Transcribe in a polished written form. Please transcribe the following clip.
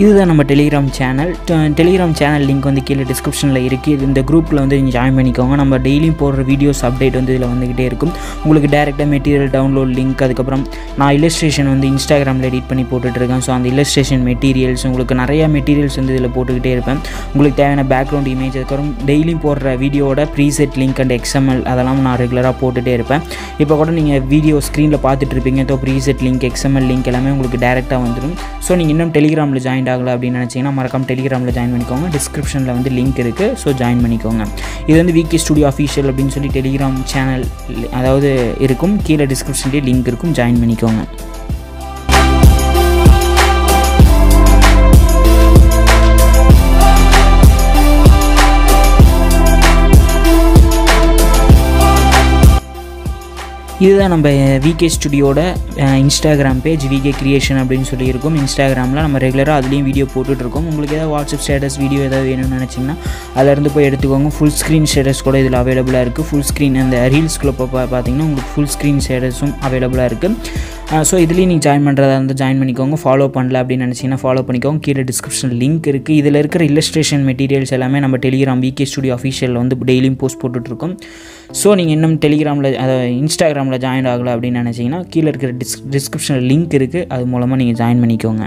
இதுதான் நம்ம Telegram channel link வந்து கீழே டிஸ்கிரிப்ஷனில் இருக்குது. இந்த குரூப்பில் வந்து நீங்கள் ஜாயின் பண்ணிக்கோங்க. நம்ம டெய்லியும் போடுற வீடியோஸ் அப்டேட் வந்து இதில் வந்துக்கிட்டே இருக்கும். உங்களுக்கு டேரெக்டாக மெட்டீரியல் டவுன்லோட் லிங்க், அதுக்கப்புறம் நான் இல்லஸ்ட்ரேஷன் வந்து இன்ஸ்டாகிராமில் எடிட் பண்ணி போட்டுட்ருக்கேன். ஸோ அந்த இல்லஸ்ட்ரேஷன் மெட்டீரியல்ஸ் உங்களுக்கு நிறையா மெட்டீரியல்ஸ் வந்து இதில் போட்டுக்கிட்டே இருப்பேன். உங்களுக்கு தேவையான பேக்ரவுண்ட் இமேஜ், அதுக்கப்புறம் டெய்லியும் போடுற வீடியோட ப்ரீசெட் லிங்க் அண்ட் XML அதெல்லாம் நான் ரெகுலராக போட்டுகிட்டே இருப்பேன். இப்போ கூட நீங்கள் வீடியோ ஸ்க்ரீனில் பார்த்துட்ருப்பீங்க. So preset link, XML link எல்லாமே உங்களுக்கு டேரெக்டாக வந்துடும். ஸோ நீங்கள் இன்னும் டெலிகிராமில் ஜாயின் ஆகலை அப்படின்னு நினச்சிங்கன்னா மறக்காம டெலிகிராமில் ஜாயின் பண்ணிக்கோங்க. டிஸ்கிரிப்ஷனில் வந்து லிங்க் இருக்குது. ஸோ ஜாயின் பண்ணிக்கோங்க. இது வந்து விகே ஸ்டுடியோ அஃபீஷியல் அப்படின்னு சொல்லி டெலிகிராம் சேனல் அதாவது இருக்கும். கீழே டிஸ்கிரிப்ஷன்லேயே லிங்க் இருக்கும். ஜாயின் பண்ணிக்கோங்க. இதுதான் நம்ம விகே ஸ்டுடியோட இன்ஸ்டாகிராம் பேஜ், விகே கிரியேஷன் அப்படின்னு சொல்லி இருக்கும். இன்ஸ்டாகிராமில் நம்ம ரெகுலராக அதுலேயும் வீடியோ போட்டுட்ருக்கோம். உங்களுக்கு ஏதாவது வாட்ஸ்அப் ஸ்டேட்டஸ் வீடியோ ஏதாவது வேணும்னு நினச்சிங்கன்னா அதிலேருந்து போய் எடுத்துக்கோங்க. ஃபுல் ஸ்க்ரீன் ஸ்டேட்டஸ் கூட இதில் அவைலபிளாக இருக்குது. ஃபுல் ஸ்க்ரீன் அந்த ரீல்ஸ்குள்ளே பார்த்தீங்கன்னா உங்களுக்கு ஃபுல் ஸ்க்ரீன் ஸ்டேட்டஸும் அவைலபிளாக இருக்குது. ஸோ இதுலேயும் நீங்கள் ஜாயின் பண்ணுறதா இருந்தால் ஜாயின் பண்ணிக்கோங்க. ஃபாலோ பண்ணல அப்படின்னு நினச்சிங்கன்னா ஃபாலோ பண்ணிக்கோங்க. கீழே டிஸ்கிரிப்ஷன் லிங்க் இருக்குது. இதில் இருக்கிற இல்லஸ்ட்ரேஷன் மெட்டீரியல்ஸ் எல்லாமே நம்ம டெலிகிராம் விகே ஸ்டுடியோ அஃபீஷியலில் வந்து டெய்லியும் போஸ்ட் போட்டுட்ருக்கோம். ஸோ நீங்கள் இன்னும் டெலிகிராமில் இன்ஸ்டாகிராமில் ஜாயின் ஆகலை அப்படின்னு நினச்சிங்கன்னா கீழே இருக்கிற டிஸ்கிரிப்ஷனில் லிங்க் இருக்குது. அது மூலமாக நீங்கள் ஜாயின் பண்ணிக்கோங்க.